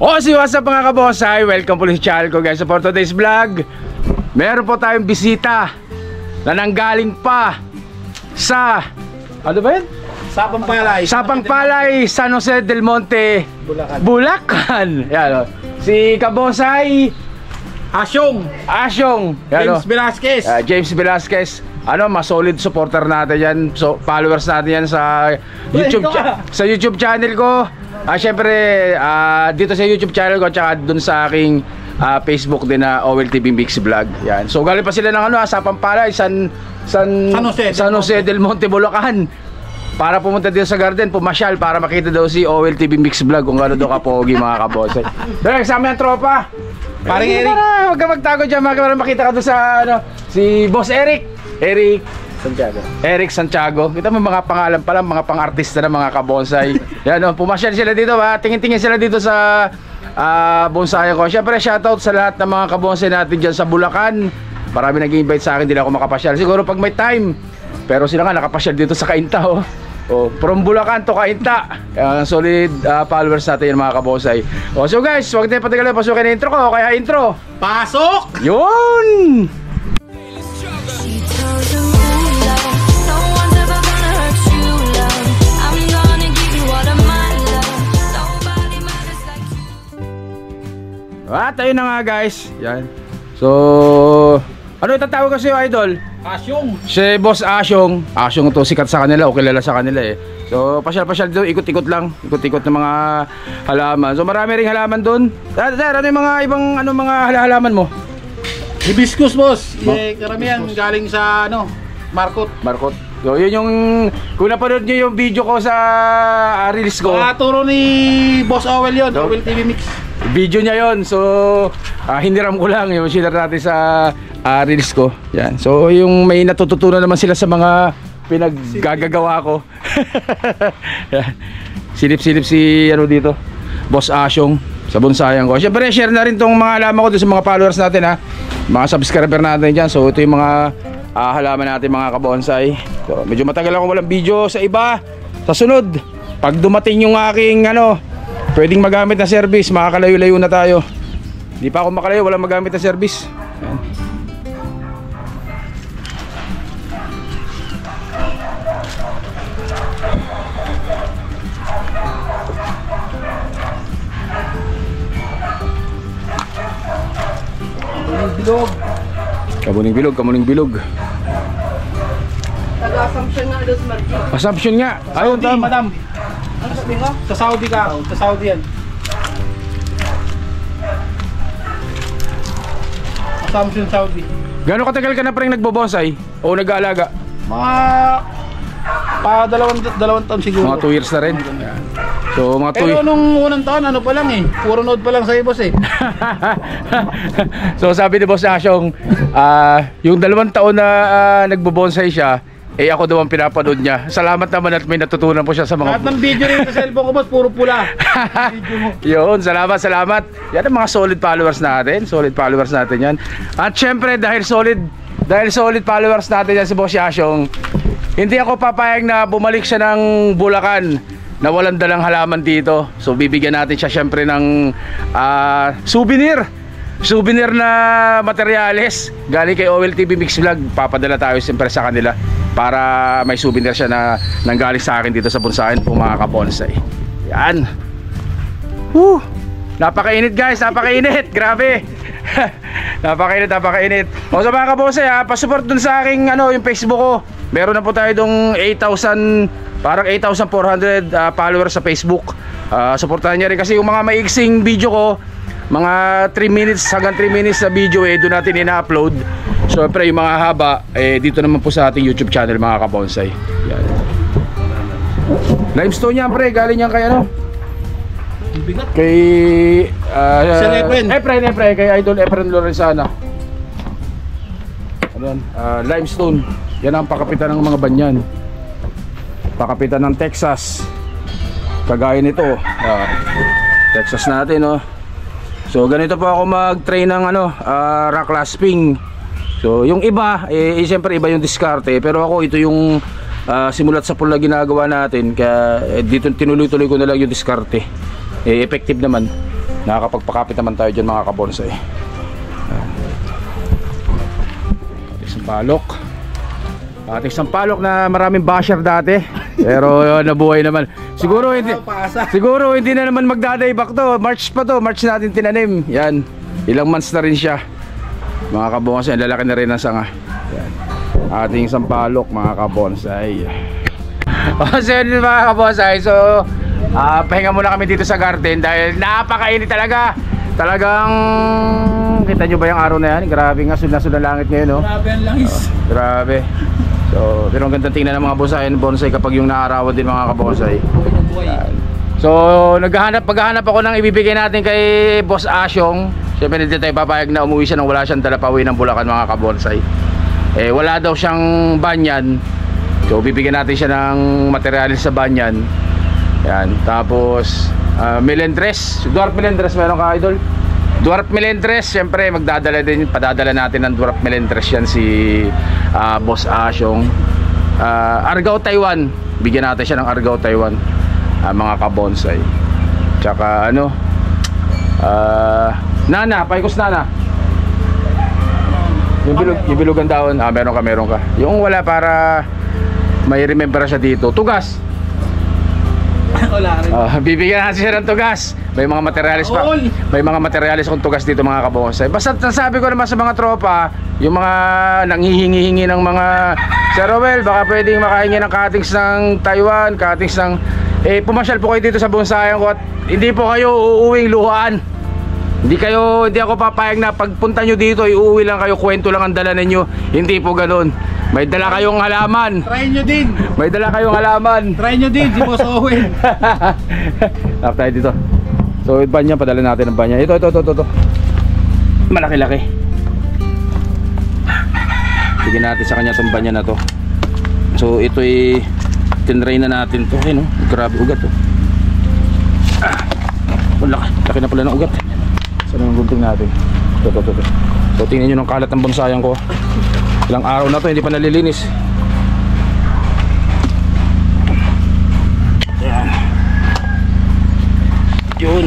What's up mga kabosay? Welcome po sa channel ko guys. So for today's vlog, meron po tayong bisita na nanggaling pa sa ano ba yun? Sapang Palay, San Jose del Monte, Bulacan. Yan, si kabosay Asyong James Velasquez. James Velasquez. Mas solid supporter natin yan. So followers natin yan sa YouTube channel ko. Siyempre dito sa YouTube channel ko, tsaka dun sa aking Facebook din na OLTV Mix Vlog. Yan. So galing pa sila ng Sapang Palay, San Jose del Monte, Bulacan, para pumunta dito sa garden, pumasyal para makita daw si OLTV Mix Vlog kung ano daw kapogi mga kabosay. Dahil kasama yung tropa. Paring Eric. Huwag ka magtago dyan, para makita ka doon sa si Boss Eric Santiago. Kita mo mga pangalan pala, mga pang-artista na mga kabonsay. Yan, pumasyal sila dito, tingin-tingin sila dito sa bonsay ko. Siyempre shoutout sa lahat ng mga kabonsay natin dyan sa Bulacan. Marami nag-invite sa akin, hindi na ako makapasyal. Siguro pag may time. Pero sila nga nakapasyal dito sa Cainta. From Bulacan to Cainta. Solid followers natin yan mga kabonsay. So guys, huwag tayo patagal, pasukin na intro ko. Kaya intro, pasok! Yun! Ayun na nga guys. Yan. So, ano itatawag ko sa'yo, idol? Asyong. Si Boss Asyong. Asyong to, sikat sa kanila o kilala sa kanila eh. So, pasyal-pasyal dito, ikot-ikot lang. Ikot-ikot ng mga halaman. So, marami ring halaman doon. Sir, ano yung mga ibang mga halaman mo? Hibiscus, boss. Karamihan galing sa Marcot. So, yun yung, kung napanood nyo yung video ko sa release ko. Turo ni Boss Owel yun, Owel TV Mix. Video niya yon. So hiniram ko lang yung share natin sa release ko. Yan. So yung may natututunan naman sila sa mga pinaggagawa ko. Silip-silip si dito, Boss Asyong sa bonsayan ko. Siyempre share na rin tong mga halaman ko doon sa mga followers natin mga subscriber natin dyan. So ito yung mga halaman natin mga kabonsay. So medyo matagal akong walang video sa iba. Sa sunod, pag dumating yung aking pwedeng magamit na service, makakalayo-layo na tayo. Hindi pa ako makalayo, walang magamit na service. Ayan. Kamuning bilog. Taga-assumption nga doon sa Marquis. Assumption nga. Ayun, madam. Ano sabi mo? Sa Saudi ka. Sa Saudi yan. Assumption, Saudi. Gano'ng katagal ka na pa rin nagbobonsay? O nag-aalaga? Mga dalawang taon siguro. Mga 2 years na rin. So mga 2 years. Pero nung unang taon, pa lang puro node pa lang sa'yo, boss So sabi ni Boss Asyong, yung 2 taon na nagbobonsay siya, ako daw ang pinapanood niya. Salamat naman at may natutunan po siya sa mga... Lahat ng video rin sa cellphone ko, boss, puro pula. Yun, salamat. Yan ang mga solid followers natin. Yan. At syempre, dahil solid followers natin yan si Boss Asyong, hindi ako papayag na bumalik siya ng Bulacan na walang dalang halaman dito. So bibigyan natin siya syempre ng souvenir na materyales galing kay OLTV Mix Vlog. Papadala tayo siyempre sa kanila para may souvenir siya na nanggaling sa akin dito sa bonsayan po mga kabonsay. Yan. Napakainit guys, napakainit. Grabe. napakainit. O sa mga kabonsay, pasupport dun sa aking yung Facebook ko. Meron na po tayo dong 8,400 followers sa Facebook. Supportahan niya rin kasi yung mga maiksing video ko, mga 3 minutes hanggang 3 minutes na video doon natin ina-upload. So syempre yung mga haba dito naman po sa ating YouTube channel mga kabonsay. Yan. Limestone yan pre, galing yan kay Bigat. Kay Efren, kay Idol Efren Lorenzana. Ayan, limestone. Yan ang pakapitan ng mga banyan. Pakapitan ng Texas. Kagaya nito. Texas natin So ganito po ako mag-train ng rock clasping. So yung iba siyempre iba yung diskarte, pero ako ito yung simulat sa pula ginagawa natin, kaya dito tinuloy-tuloy ko na lang yung diskarte. Effective naman. nakakapagpakapit naman tayo dyan mga kabonsai. Isang palok na maraming basher dati. Pero nabuhay naman. Siguro hindi na naman magdadayback to. March pa to, March natin tinanim. Yan, ilang months na rin siya mga kabonsai. Lalaki na rin ang sanga. Yan, ating sampalok mga kabonsai. So yun mga kabonsai. So pahinga muna kami dito sa garden dahil napakainit talaga. Talagang kita nyo ba yung araw na yan? Grabe nga, sud na langit ngayon, no? Grabe ang langis. Grabe. So, pero ang ganda tingnan ng mga bonsai kapag yung naarawan din mga kabonsai. So, maghahanap ako ng ibibigay natin kay Boss Asyong. Siyempre hindi tayo papayag na umuwi siya nang wala siyang dala pauwi ng Bulacan mga kabonsai. Wala daw siyang banyan. So, bibigyan natin siya ng materialis sa banyan. Yan, tapos melendres, dwarf melendres meron ka, idol? Dwarf melendres, siyempre padadala natin ng dwarf melendres yan si Boss Asyong. Argao Taiwan, bigyan natin siya ng Argao Taiwan, mga kabonsai. Tsaka Nana, Paikos Nana. Yung bilugan daon, meron ka. Yung wala para may remember siya dito. Tugas. Bibigyan natin siya ng tugas. May mga materialis pa. May mga materialis kung tugas dito mga kabonsai. Basta nasabi ko naman sa mga tropa, yung mga nanghihingi-hingi ng mga Sir Rowel, baka pwedeng makahingi ng cuttings ng Taiwan, cuttings ng pumasyal po kayo dito sa bonsayan ko at hindi po kayo uuwing luhaan. Hindi ako papayag na pagpunta nyo dito iuwi lang kayo, kwento lang ang dala ninyo. Hindi po ganoon. May dala kayong halaman. Try nyo din. May dala kayong halaman. Try nyo din, di mo sa Owen. Tap tayo dito. So, banyan, padala natin ang banyan. Ito. Malaki-laki. Bigyan natin sa kanya itong banyan na to. So, ito tinray na natin to. No? Grabe ugat to. Laki na pala ng ugat. Saan yung gunting natin? Ito. So, tingnan nyo ng kalat ng bonsayan ko. Ilang araw na to, hindi pa nalilinis. Ayan. Yun.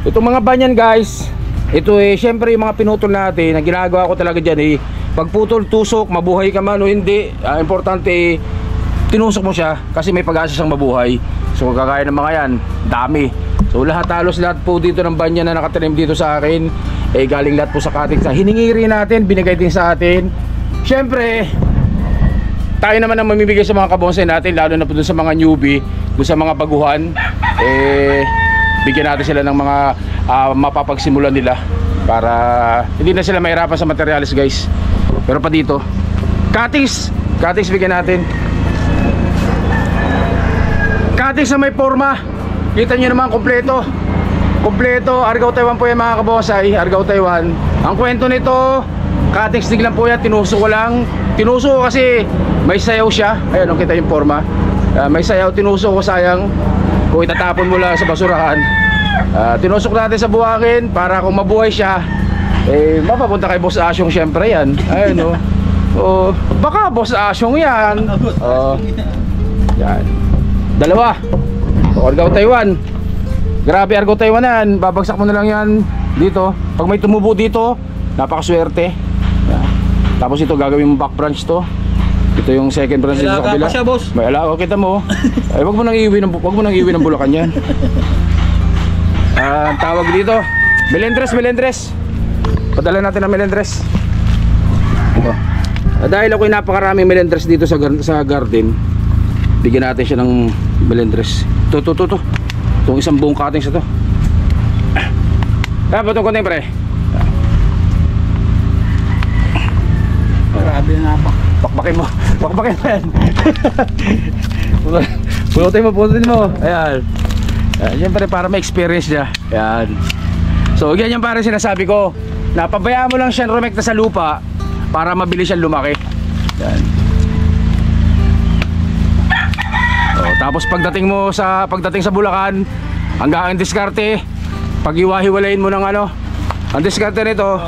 Itong mga banyan guys, ito syempre yung mga pinutol natin, ang ginagawa ko talaga dyan pagputol, tusok, mabuhay ka man o hindi, importante tinusok mo siya kasi may pag-asa siyang mabuhay. So kagaya ng mga yan, dami. So lahat po dito ng banyan na nakatanim dito sa akin galing lahat po sa cuttings na hiningi rin natin, binigay din sa atin. Syempre tayo naman ang mamimigay sa mga kabonsai natin, lalo na po dun sa mga newbie, dun sa mga baguhan, bigyan natin sila ng mga mapapagsimulan nila para hindi na sila mahirapan sa materialis guys. Pero pa dito cuttings bigyan natin. Cuttings na may forma. Kita nyo naman, kompleto, Argao Taiwan po yan mga kabonsai, Argao Taiwan. Ang kwento nito, cuttings din lang po yan, tinusok ko kasi may sayaw siya. Ayan, kita yung forma, may sayaw, tinusok ko, sayang kung itatapon mo lang sa basurahan. Tinusok natin sa buhangin para kung mabuhay siya, mapapunta kay Boss Asyong syempre yan. Ayan baka Boss Asyong yan. Yan, dalawa. Argao Taiwan. Grabe Argao Taiwan yan. Babagsak mo na lang yan dito. Pag may tumubo dito, napakaswerte. Yan. Tapos ito gagawin mo back branch to. Ito yung second branch dito sa kabila. Siya, boss. May alaga, kita mo. Wag mo nang iiwi ng Bulacan yan. Tawag dito melendres. Padala natin ang melendres. Dahil ako'y napakaraming melendres dito sa garden, bigyan natin siya ng melendres. Ito. Itong isang buong cuttings ito. Dapat itong konting pre. Grabe na pa. Pakpakin mo yan. Punutin mo. Ayan. Siyempre para may experience niya. Ayan. So ganyan para sinasabi ko, napabayaan mo lang siya rumekta sa lupa para mabilis siyang lumaki. Ayan. Tapos pagdating sa Bulacan, hanggang diskarte, pag-iwahiwalayin mo ng ang diskarte nito,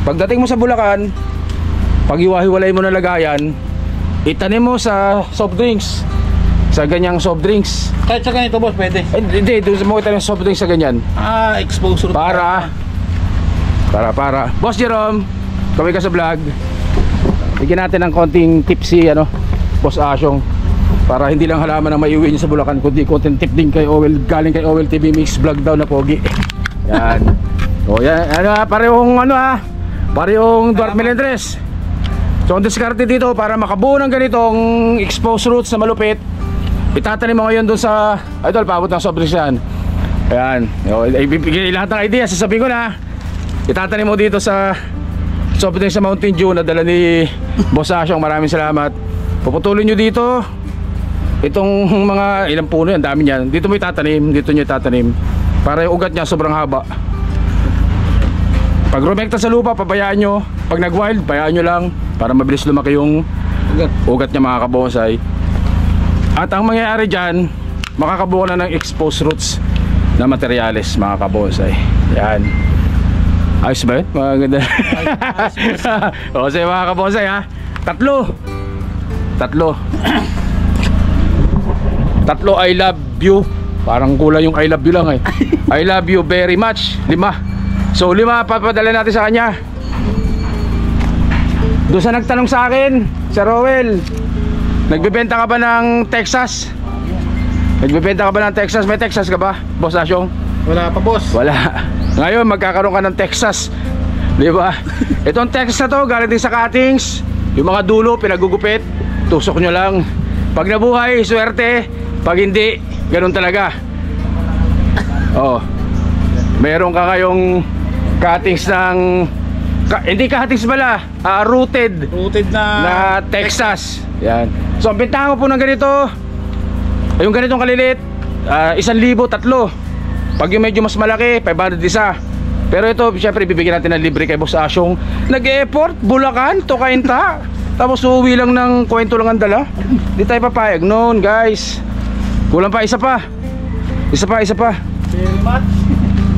pagdating mo sa Bulacan, pag-iwahiwalayin mo ng lagayan, itanim mo sa soft drinks. sa ganyang soft drinks. Kahit sa ganito boss, pwede. Hindi, doon sa mga tayo soft drinks sa ganyan. Exposure. Para. Boss Jerome, kami ka sa vlog. Bigyan natin ng konting tipsy, ano, Boss Asyong. Para hindi lang halaman ang maiuwi niyo sa Bulacan, kundi konting tip din kay Owel, galing kay Owel TV Mix Vlog daw na pogi. Yan. O yan, ano, parehong ano parehong Duarte Melendres. So ang diskarte dito para makabuo ng ganitong exposed roots na malupit, itatanim mo ngayon dun sa idol, paabot ng sobrang yan. Ayan, ibigay lahat ng idea, sasabihin ko na. Itatanim mo dito sa sobrang sa Mountain Dew na dala ni Boss Asyong. Maraming salamat. Puputulin nyo dito itong mga ilang puno yan, dami yan. Dito mo itatanim, dito nyo itatanim para yung ugat nya sobrang haba. Pag rumekta sa lupa, pabayaan nyo. Pag nag-wild, bayaan nyo lang para mabilis lumaki yung ugat nya, mga kabonsay. At ang mangyayari dyan, makakabuo na ng exposed roots na materyales, mga kabonsay. Yan. Ayos ba yun? Maganda. O sige mga kabonsay ha. Tatlo I love you. Parang kulang yung I love you lang eh. I love you very much. 5. So 5 papadala natin sa kanya. Doon sa nagtanong sa akin, Sir Rowel, nagbebenta ka ba ng Texas? Nagbebenta ka ba ng Texas? May Texas ka ba, Boss Asyong? Wala pa boss. Wala. Ngayon magkakaroon ka ng Texas, di ba? Itong Texas na to galing din sa cuttings. Yung mga dulo pinagugupit, tusok nyo lang. Pag nabuhay, swerte. Pag hindi, ganun talaga. Oh, meron ka kayong cuttings ng hindi cuttings pala, rooted na Texas. Yan. So ang bintahan ko po ng ganito, yung ganitong kalilit, 1,000, 3. Pag yung medyo mas malaki, 500 isa. Pero ito, syempre bibigyan natin ng libre kay Boss Asyong. Nag-e-effort, Bulacan to Cainta. Tapos uuwi lang ng kwento lang ang dala. Di tayo papayag noon, guys. Kulang pa, isa pa. Very much.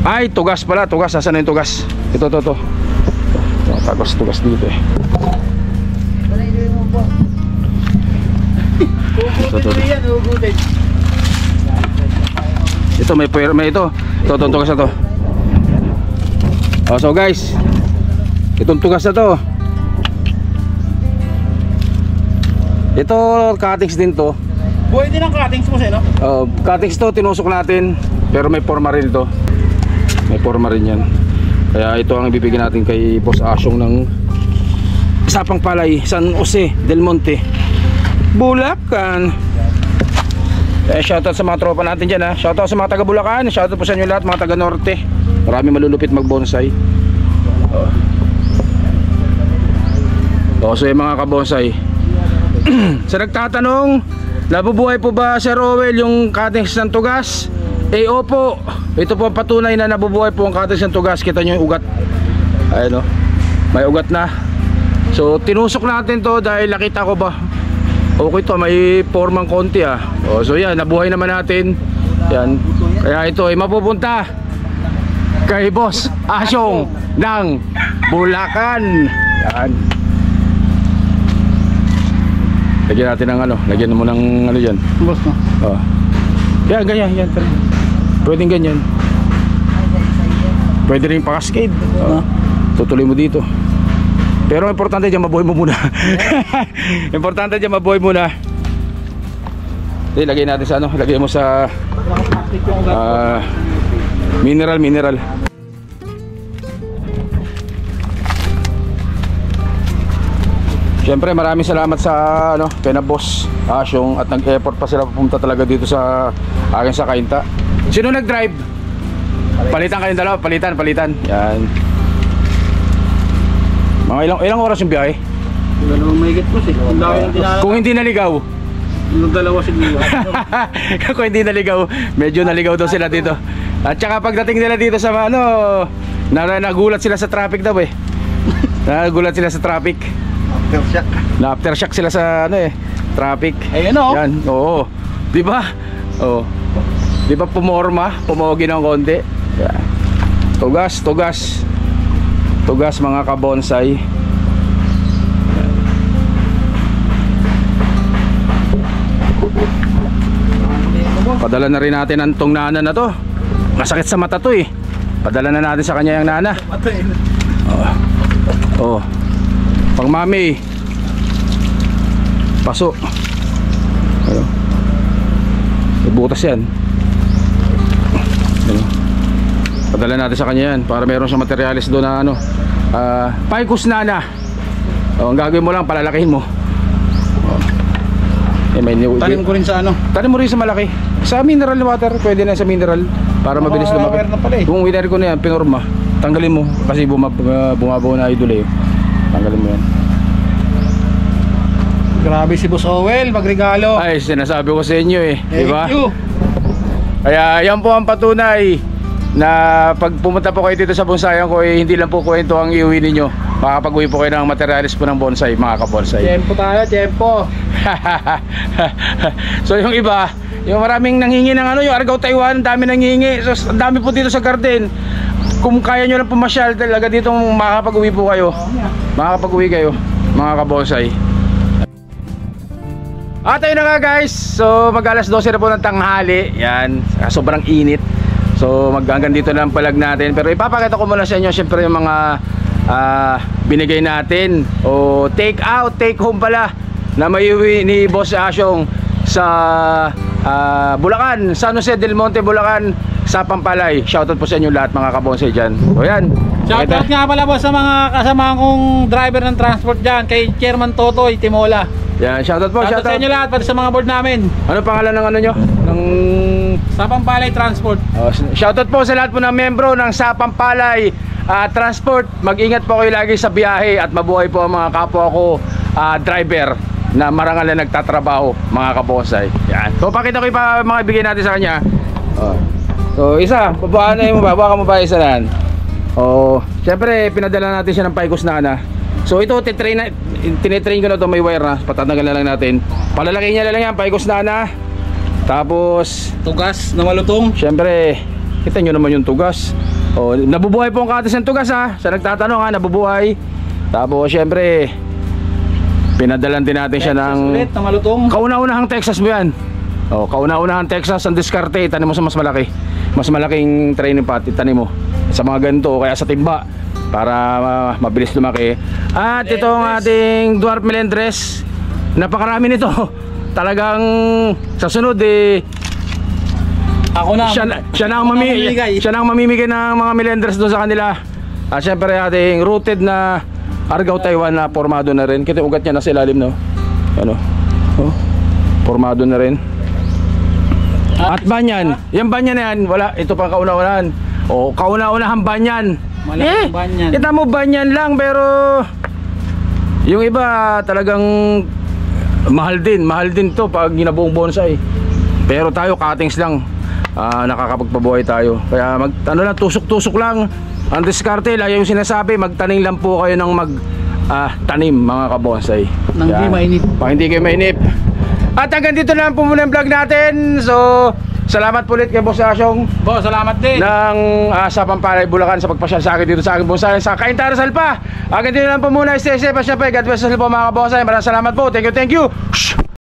Ay, tugas pala, tugas. Asan na yung tugas? Ito. Tugas dito eh. Ito may ito. Ito tugas na to. Oh, so guys, itong tugas na to. Ito cuttings din to. Pwede ng cuttings mo no? Cuttings to, tinusok natin. Pero may forma rin to. May forma rin yan. Kaya ito ang ibibigay natin kay Boss Asyong ng Sapang Palay, San Jose del Monte, Bulacan. Shoutout sa mga tropa natin dyan ha. Shoutout sa mga taga Bulacan. Shoutout po sa inyo lahat, mga taga Norte. Marami malulupit mag bonsai. So yung mga kabonsai, sa nagtatanong, nabubuhay po ba Sir Rowel yung cuttings ng tugas? Eh opo, ito po ang patunay na nabubuhay po ang cuttings ng tugas. Kita nyo yung ugat. Ayun o, may ugat na. So tinusok natin to dahil nakita ko ba, okay to, may formang konti ah. So yan, nabuhay naman natin. Yan. Kaya ito ay mapupunta kay Boss Asyong ng Bulacan. Yan. Lagyan natin ng ano, lagyan mo ng ano dyan. Boss no? Oh. Yan, ganyan. Pwedeng ganyan. Pwede rin pa-cascade. Tutuloy mo dito. Pero importante dyan, mabuhay mo muna. Importante dyan, mabuhay muna. Lagay natin sa ano, lagay mo sa mineral. Siyempre maraming salamat sa ano, kay na Boss Asyong, at nag-effort pa sila pupunta talaga dito sa akin sa Cainta. Sino nag-drive? Palitan kayong dalawa, palitan. Yan. Mga ilang oras yung biyahe? Dalawang mahigit po Kung hindi naligaw, dalawa siguro. kung hindi naligaw, medyo naligaw daw sila dito. At saka pagdating nila dito sa ano, nagulat sila sa traffic daw eh. Nagulat sila sa traffic. Aftershock sila sa ano eh, traffic. Ayun o. Yan, oo. 'Di ba? Oo. 'Di ba pumogi ng konti. Yan. Tugas mga kabonsai. Padala na rin natin ang tong nana na to. Masakit sa mata to eh. Padala na natin sa kanya yung nana. Oh. Pang mami. Paso. Ayun. Butas yan. Ayun. Padala natin sa kanya yan para meron siyang materialis doon na ano. Paikus nana. Ang gagawin mo lang, palalakihin mo. Tanim ko rin sa ano? Tanim mo rin sa malaki. Sa mineral water, pwede na sa mineral para mabilis lumaki. Kung winner ko na yan, pinorma, tanggalin mo kasi bumabaw na idol eh. Tanggalin mo yan. Grabe si Boss Owel, magregalo. Ay, sinasabi ko sa inyo eh, di ba? Thank you. Kaya yan po ang patunay na pag pumunta po kayo dito sa bonsayan ko eh, hindi lang po kwento ang iuwi ninyo. Makakapag-uwi po kayo ng materialis po ng bonsai, mga kabonsai. Tempo tayo, tempo. So yung iba, yung maraming nanghingi ng ano, yung Argao Taiwan, dami nanghingi. So dami po dito sa garden. Kung kaya nyo lang pumasyal talaga dito, makakapag-uwi po kayo. Makakapag-uwi kayo, mga kabonsai. At ayun na nga guys, so mag-alas 12 na po ng tanghali. Yan, sobrang init. So hanggang dito na ang palag natin. Pero ipapakita ko muna sa inyo syempre yung mga binigay natin o take out, take home pala na maiuwi ni Boss Asyong sa Bulacan, San Jose del Monte, Bulacan, sa Pampalay. Shoutout po sa inyo lahat mga kabonsay dyan. O yan, Shoutout nga pala po sa mga kasama kong driver ng transport dyan, kay Chairman Totoy Timola. yan, shoutout po, Shoutout sa inyo lahat, pati sa mga board namin. Ano pangalan ng ano nyo? Ng Sa Pampalay Transport. shoutout po sa lahat po ng membro ng Sapampalay Transport. Mag-ingat po kayo lagi sa biyahe at mabuhay po ang mga kapwa ko driver na marangal na nagtatrabaho, mga kabonsay. Yan. So pakita ko yung mga ibigay natin sa kanya. So isa, babahan na yung baba mo ba isa na yan? Siyempre pinadala natin siya ng Paikus nana. So ito tinitrain ko na to, may wire na. Patatagal na lang natin. Palalaki niya lang yan, Paikus nana. Tapos Tugas na malutong. siyempre, kita nyo naman yung tugas. Nabubuhay po ang katas ng tugas ha. Sa nagtatanong ha, nabubuhay. Tapos siyempre, pinadalan din natin siya ng ulit na malutong. kauna-unahang Texas mo yan. Kauna-unahang Texas ang diskarte. Tanim mo sa mas malaki. Mas malaking training pot, itanim mo sa mga ganito, kaya sa timba para mabilis lumaki. At ito ang ating dwarf melendres. Napakarami nito. Talagang sa sunod Ako na. siya na ang mamimigay ng mga melendres doon sa kanila. At syempre ating rooted na Argao Taiwan na formado na rin. Kita ugat niya nasa ilalim, no? Ano? Formado na rin. At banyan. Yung banyan na yan, wala. Ito pang kauna-unahan. Kauna-unahang banyan. Malaking banyan. Kita mo banyan lang, pero yung iba talagang mahal din to pag ginabuong bonsai. Pero tayo cuttings lang. Nakakapagpabuhay tayo. Kaya tusok-tusok lang. Ang diskarte, lagi yung sinasabi, magtanim lang po kayo ng tanim, mga kabonsai. Nang di mainip. Pag hindi kayo mainip. At hanggang dito na po muna ang vlog natin. So, salamat po ulit kay Boss Asyong. Boss, salamat din. Ng sa Pampalay, Bulacan, sa pagpasyal sa akin dito sa aking bonsai, sa Cainta Rizal pa. Hanggang dito na po muna. Stay safe. God bless us po mga kabonsai. Maraming salamat po. Thank you.